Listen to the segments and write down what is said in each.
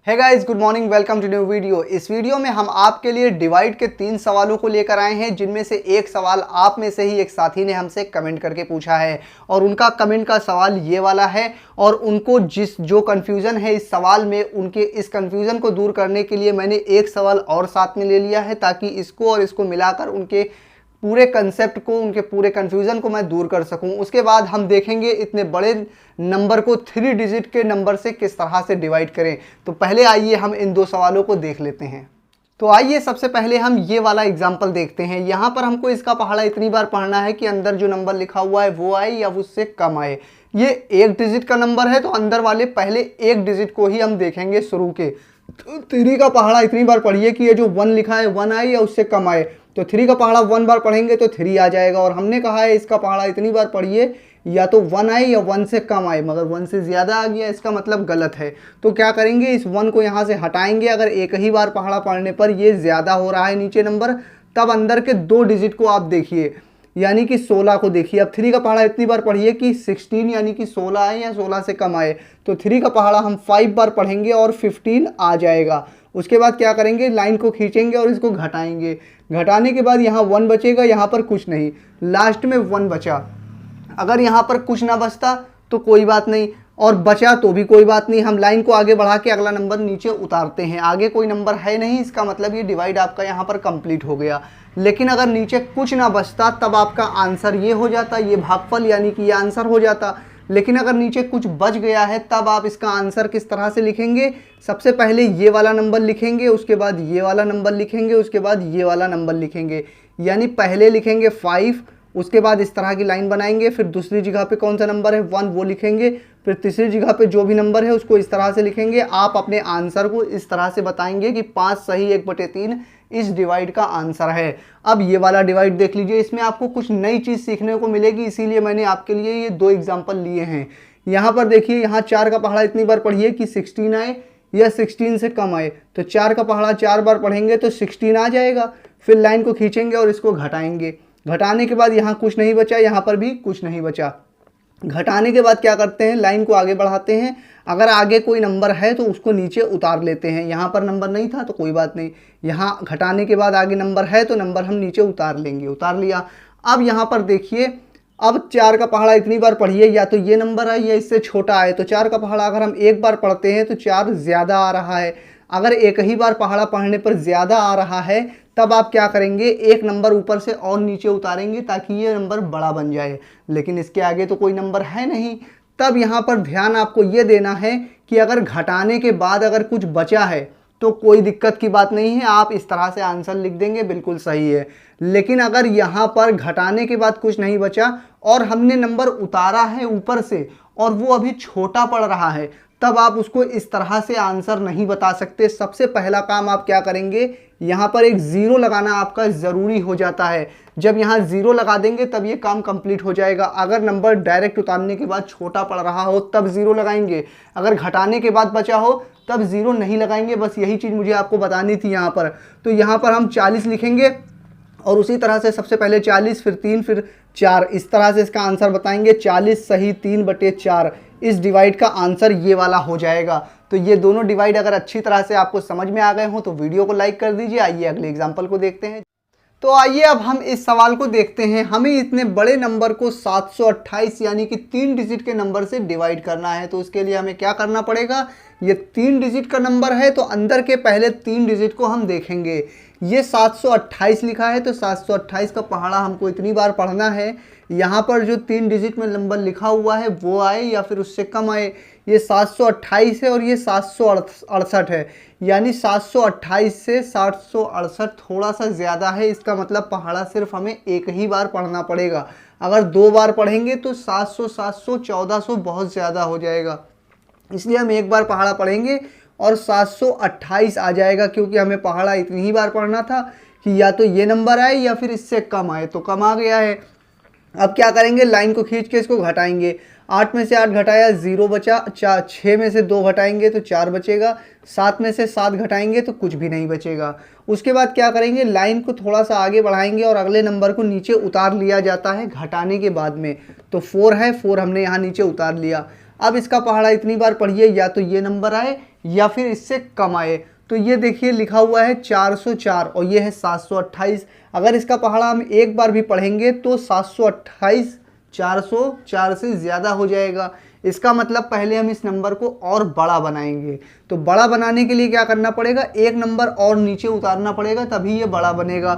Hey guys, good morning, welcome to new video. इस वीडियो में हम आपके लिए डिवाइड के 3 सवालों को लेकर आए हैं, जिनमें से एक सवाल आप में से ही एक साथी ने हमसे कमेंट करके पूछा है और उनका कमेंट का सवाल ये वाला है। और उनको जो कन्फ्यूज़न है इस सवाल में, उनके इस कन्फ्यूज़न को दूर करने के लिए मैंने एक सवाल और साथ में ले लिया है, ताकि इसको और इसको मिलाकर उनके पूरे कंसेप्ट को, उनके पूरे कन्फ्यूज़न को मैं दूर कर सकूं। उसके बाद हम देखेंगे इतने बड़े नंबर को 3 डिजिट के नंबर से किस तरह से डिवाइड करें। तो पहले आइए हम इन 2 सवालों को देख लेते हैं। तो आइए सबसे पहले हम ये वाला एग्जाम्पल देखते हैं। यहाँ पर हमको इसका पहाड़ा इतनी बार पढ़ना है कि अंदर जो नंबर लिखा हुआ है वो आए या उससे कम आए। ये 1 डिजिट का नंबर है, तो अंदर वाले पहले 1 डिजिट को ही हम देखेंगे शुरू के। तो 3 का पहाड़ा इतनी बार पढ़िए कि ये जो 1 लिखा है 1 आए या उससे कम आए। तो 3 का पहाड़ा 1 बार पढ़ेंगे तो 3 आ जाएगा। और हमने कहा है इसका पहाड़ा इतनी बार पढ़िए या तो 1 आए या 1 से कम आए, मगर 1 से ज़्यादा आ गया, इसका मतलब गलत है। तो क्या करेंगे, इस 1 को यहाँ से हटाएंगे। अगर एक ही बार पहाड़ा पढ़ने पर ये ज़्यादा हो रहा है नीचे नंबर, तब अंदर के 2 डिजिट को आप देखिए, यानी कि 16 को देखिए। अब 3 का पहाड़ा इतनी बार पढ़िए कि 16 यानी कि 16 आए या 16 से कम आए। तो 3 का पहाड़ा हम 5 बार पढ़ेंगे और 15 आ जाएगा। उसके बाद क्या करेंगे, लाइन को खींचेंगे और इसको घटाएंगे। घटाने के बाद यहाँ 1 बचेगा, यहाँ पर कुछ नहीं, लास्ट में 1 बचा। अगर यहाँ पर कुछ ना बचता तो कोई बात नहीं, और बचा तो भी कोई बात नहीं। हम लाइन को आगे बढ़ा के अगला नंबर नीचे उतारते हैं। आगे कोई नंबर है नहीं, इसका मतलब ये डिवाइड आपका यहाँ पर कंप्लीट हो गया। लेकिन अगर नीचे कुछ ना बचता तब आपका आंसर ये हो जाता, ये भागफल यानी कि ये आंसर हो जाता। लेकिन अगर नीचे कुछ बच गया है तब आप इसका आंसर किस तरह से लिखेंगे, सबसे पहले ये वाला नंबर लिखेंगे, उसके बाद ये वाला नंबर लिखेंगे, उसके बाद ये वाला नंबर लिखेंगे। यानी पहले लिखेंगे 5, उसके बाद इस तरह की लाइन बनाएंगे, फिर दूसरी जगह पे कौन सा नंबर है 1 वो लिखेंगे, फिर तीसरी जगह पे जो भी नंबर है उसको इस तरह से लिखेंगे। आप अपने आंसर को इस तरह से बताएंगे कि 5 सही 1/3 इस डिवाइड का आंसर है। अब ये वाला डिवाइड देख लीजिए, इसमें आपको कुछ नई चीज़ सीखने को मिलेगी, इसीलिए मैंने आपके लिए ये 2 एग्जाम्पल लिए हैं। यहाँ पर देखिए, यहाँ 4 का पहाड़ा इतनी बार पढ़िए कि 16 आए या 16 से कम आए। तो 4 का पहाड़ा 4 बार पढ़ेंगे तो 16 आ जाएगा। फिर लाइन को खींचेंगे और इसको घटाएंगे। घटाने के बाद यहाँ कुछ नहीं बचा, यहाँ पर भी कुछ नहीं बचा। घटाने के बाद क्या करते हैं, लाइन को आगे बढ़ाते हैं। अगर आगे कोई नंबर है तो उसको नीचे उतार लेते हैं। यहाँ पर नंबर नहीं था तो कोई बात नहीं, यहाँ घटाने के बाद आगे नंबर है तो नंबर हम नीचे उतार लेंगे, उतार लिया। अब यहाँ पर देखिए, अब 4 का पहाड़ा इतनी बार पढ़िए या तो ये नंबर है या इससे छोटा है। तो 4 का पहाड़ा अगर हम 1 बार पढ़ते हैं तो 4 ज़्यादा आ रहा है। अगर एक ही बार पहाड़ा पढ़ने पर ज़्यादा आ रहा है तब आप क्या करेंगे, एक नंबर ऊपर से और नीचे उतारेंगे ताकि ये नंबर बड़ा बन जाए। लेकिन इसके आगे तो कोई नंबर है नहीं। तब यहाँ पर ध्यान आपको ये देना है कि अगर घटाने के बाद अगर कुछ बचा है तो कोई दिक्कत की बात नहीं है, आप इस तरह से आंसर लिख देंगे, बिल्कुल सही है। लेकिन अगर यहाँ पर घटाने के बाद कुछ नहीं बचा और हमने नंबर उतारा है ऊपर से और वो अभी छोटा पड़ रहा है, तब आप उसको इस तरह से आंसर नहीं बता सकते। सबसे पहला काम आप क्या करेंगे, यहाँ पर एक 0 लगाना आपका ज़रूरी हो जाता है। जब यहाँ 0 लगा देंगे तब ये काम कंप्लीट हो जाएगा। अगर नंबर डायरेक्ट उतारने के बाद छोटा पड़ रहा हो तब 0 लगाएंगे, अगर घटाने के बाद बचा हो तब 0 नहीं लगाएंगे। बस यही चीज़ मुझे आपको बतानी थी यहाँ पर। तो यहाँ पर हम 40 लिखेंगे और उसी तरह से सबसे पहले 40, फिर 3, फिर 4, इस तरह से इसका आंसर बताएंगे। 40 सही 3/4 इस डिवाइड का आंसर ये वाला हो जाएगा। तो ये दोनों डिवाइड अगर अच्छी तरह से आपको समझ में आ गए हों तो वीडियो को लाइक कर दीजिए। आइए अगले एग्जाम्पल को देखते हैं। तो आइए अब हम इस सवाल को देखते हैं। हमें इतने बड़े नंबर को 728 यानी कि 3 डिजिट के नंबर से डिवाइड करना है। तो उसके लिए हमें क्या करना पड़ेगा, ये 3 डिजिट का नंबर है तो अंदर के पहले 3 डिजिट को हम देखेंगे। ये 728 लिखा है तो 728 का पहाड़ा हमको इतनी बार पढ़ना है। यहाँ पर जो 3 डिजिट में नंबर लिखा हुआ है वो आए या फिर उससे कम आए। ये 728 है और ये 768 है, यानी 728 से 768 थोड़ा सा ज़्यादा है। इसका मतलब पहाड़ा सिर्फ हमें एक ही बार पढ़ना पड़ेगा। अगर 2 बार पढ़ेंगे तो 700, 700, 1400 बहुत ज़्यादा हो जाएगा। इसलिए हम एक बार पहाड़ा पढ़ेंगे और 728 आ जाएगा, क्योंकि हमें पहाड़ा इतनी ही बार पढ़ना था कि या तो ये नंबर आए या फिर इससे कम आए। तो कम आ गया है। अब क्या करेंगे, लाइन को खींच के इसको घटाएंगे। 8 में से 8 घटाया 0 बचा, 6 में से 2 घटाएंगे तो 4 बचेगा, 7 में से 7 घटाएंगे तो कुछ भी नहीं बचेगा। उसके बाद क्या करेंगे, लाइन को थोड़ा सा आगे बढ़ाएंगे और अगले नंबर को नीचे उतार लिया जाता है घटाने के बाद में। तो 4 है, 4 हमने यहाँ नीचे उतार लिया। अब इसका पहाड़ा इतनी बार पढ़िए या तो ये नंबर आए या फिर इससे कम आए। तो ये देखिए लिखा हुआ है 404 और ये है 728। अगर इसका पहाड़ा हम एक बार भी पढ़ेंगे तो 728 404 से ज़्यादा हो जाएगा। इसका मतलब पहले हम इस नंबर को और बड़ा बनाएंगे। तो बड़ा बनाने के लिए क्या करना पड़ेगा, एक नंबर और नीचे उतारना पड़ेगा, तभी ये बड़ा बनेगा।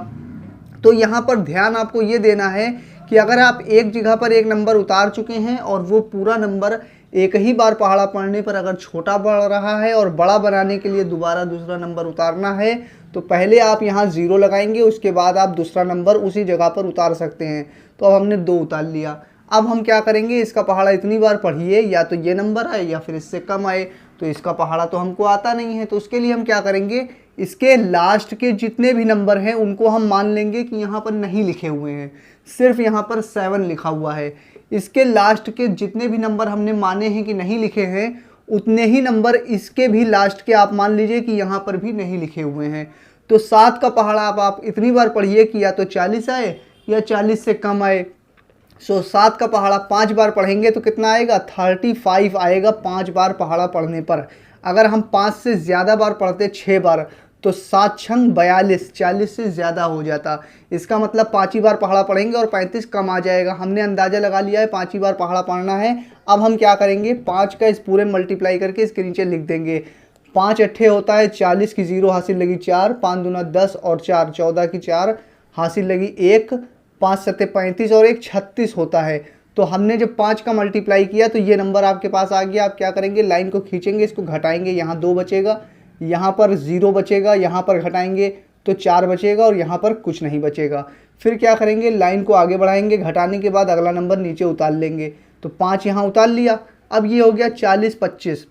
तो यहाँ पर ध्यान आपको ये देना है कि अगर आप एक जगह पर एक नंबर उतार चुके हैं और वो पूरा नंबर एक ही बार पहाड़ा पढ़ने पर अगर छोटा बढ़ रहा है और बड़ा बनाने के लिए दोबारा दूसरा नंबर उतारना है, तो पहले आप यहाँ 0 लगाएंगे, उसके बाद आप दूसरा नंबर उसी जगह पर उतार सकते हैं। तो अब हमने 2 उतार लिया। अब हम क्या करेंगे, इसका पहाड़ा इतनी बार पढ़िए या तो ये नंबर आए या फिर इससे कम आए। तो इसका पहाड़ा तो हमको आता नहीं है, तो उसके लिए हम क्या करेंगे, इसके लास्ट के जितने भी नंबर हैं उनको हम मान लेंगे कि यहाँ पर नहीं लिखे हुए हैं, सिर्फ यहाँ पर 7 लिखा हुआ है। इसके लास्ट के जितने भी नंबर हमने माने हैं कि नहीं लिखे हैं, उतने ही नंबर इसके भी लास्ट के आप मान लीजिए कि यहाँ पर भी नहीं लिखे हुए हैं। तो 7 का पहाड़ा आप इतनी बार पढ़िए कि या तो 40 आए या 40 से कम आए। 7 का पहाड़ा 5 बार पढ़ेंगे तो कितना आएगा, 35 आएगा 5 बार पहाड़ा पढ़ने पर। अगर हम 5 से ज़्यादा बार पढ़ते 6 बार, तो 7 छंग 42, 40 से ज़्यादा हो जाता। इसका मतलब 5 ही बार पहाड़ा पढ़ेंगे और 35 कम आ जाएगा। हमने अंदाज़ा लगा लिया है 5 ही बार पहाड़ा पढ़ना है। अब हम क्या करेंगे, 5 का इस पूरे मल्टीप्लाई करके इसके नीचे लिख देंगे। 5 अट्ठे होता है 40 की 0 हासिल लगी 4, 5 दूना 10 और 4 14 की 4 हासिल लगी 1, 5 सत्ते 35 और 1 36 होता है। तो हमने जब 5 का मल्टीप्लाई किया तो ये नंबर आपके पास आ गया। आप क्या करेंगे, लाइन को खींचेंगे, इसको घटाएंगे, यहाँ 2 बचेगा, यहाँ पर 0 बचेगा, यहाँ पर घटाएंगे तो 4 बचेगा और यहाँ पर कुछ नहीं बचेगा। फिर क्या करेंगे, लाइन को आगे बढ़ाएंगे, घटाने के बाद अगला नंबर नीचे उतार लेंगे। तो 5 यहाँ उतार लिया। अब ये हो गया 40 25।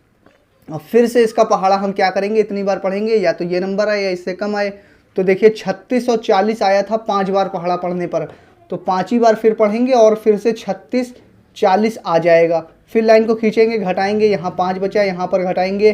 और फिर से इसका पहाड़ा हम क्या करेंगे, इतनी बार पढ़ेंगे या तो ये नंबर आए या इससे कम आए। तो देखिए 36 और 40 आया था 5 बार पहाड़ा पढ़ने पर, तो 5 ही बार फिर पढ़ेंगे और फिर से 36 40 आ जाएगा। फिर लाइन को खींचेंगे, घटाएंगे, यहाँ 5 बचा, यहाँ पर घटाएंगे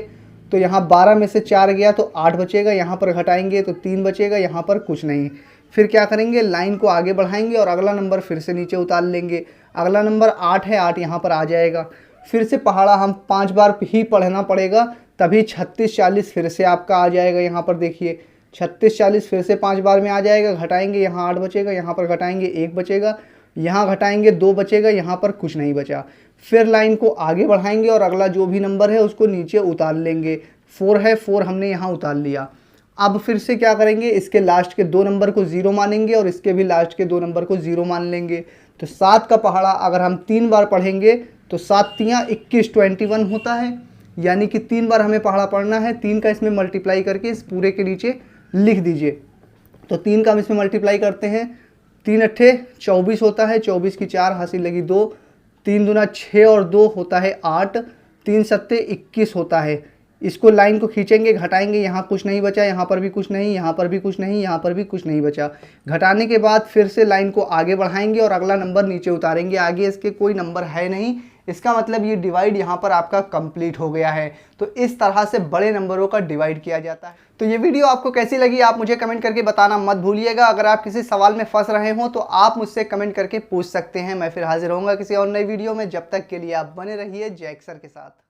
तो यहाँ 12 में से 4 गया तो 8 बचेगा, यहाँ पर घटाएंगे तो 3 बचेगा, यहाँ पर कुछ नहीं। फिर क्या करेंगे, लाइन को आगे बढ़ाएंगे और अगला नंबर फिर से नीचे उतार लेंगे। अगला नंबर 8 है, 8 यहाँ पर आ जाएगा। फिर से पहाड़ा हम 5 बार ही पढ़ना पड़ेगा, तभी 36 40 फिर से आपका आ जाएगा। यहाँ पर देखिए 36 40 फिर से 5 बार में आ जाएगा। घटाएंगे, यहाँ 8 बचेगा, यहाँ पर घटाएंगे 1 बचेगा, यहाँ घटाएंगे 2 बचेगा, यहाँ पर कुछ नहीं बचा। फिर लाइन को आगे बढ़ाएंगे और अगला जो भी नंबर है उसको नीचे उतार लेंगे। 4 है, 4 हमने यहाँ उतार लिया। अब फिर से क्या करेंगे, इसके लास्ट के 2 नंबर को 0 मानेंगे और इसके भी लास्ट के 2 नंबर को 0 मान लेंगे। तो 7 का पहाड़ा अगर हम 3 बार पढ़ेंगे तो 7 तियाँ 21 21 होता है, यानी कि 3 बार हमें पहाड़ा पढ़ना है। 3 का इसमें मल्टीप्लाई करके इस पूरे के नीचे लिख दीजिए। तो 3 का हम इसमें मल्टीप्लाई करते हैं, 3 अट्ठे 24 होता है, 24 की 4 हासिल लगी 2, 3 दूना 6 और 2 होता है 8, 3 सत्ते 21 होता है। इसको लाइन को खींचेंगे, घटाएंगे, यहाँ कुछ नहीं बचा, यहाँ पर भी कुछ नहीं, यहाँ पर भी कुछ नहीं, यहाँ पर भी कुछ नहीं बचा। घटाने के बाद फिर से लाइन को आगे बढ़ाएंगे और अगला नंबर नीचे उतारेंगे। आगे इसके कोई नंबर है नहीं, इसका मतलब ये डिवाइड यहाँ पर आपका कंप्लीट हो गया है। तो इस तरह से बड़े नंबरों का डिवाइड किया जाता है। तो ये वीडियो आपको कैसी लगी आप मुझे कमेंट करके बताना मत भूलिएगा। अगर आप किसी सवाल में फंस रहे हो तो आप मुझसे कमेंट करके पूछ सकते हैं। मैं फिर हाजिर होऊंगा किसी और नई वीडियो में। जब तक के लिए आप बने रहिए जय अक्षर के साथ।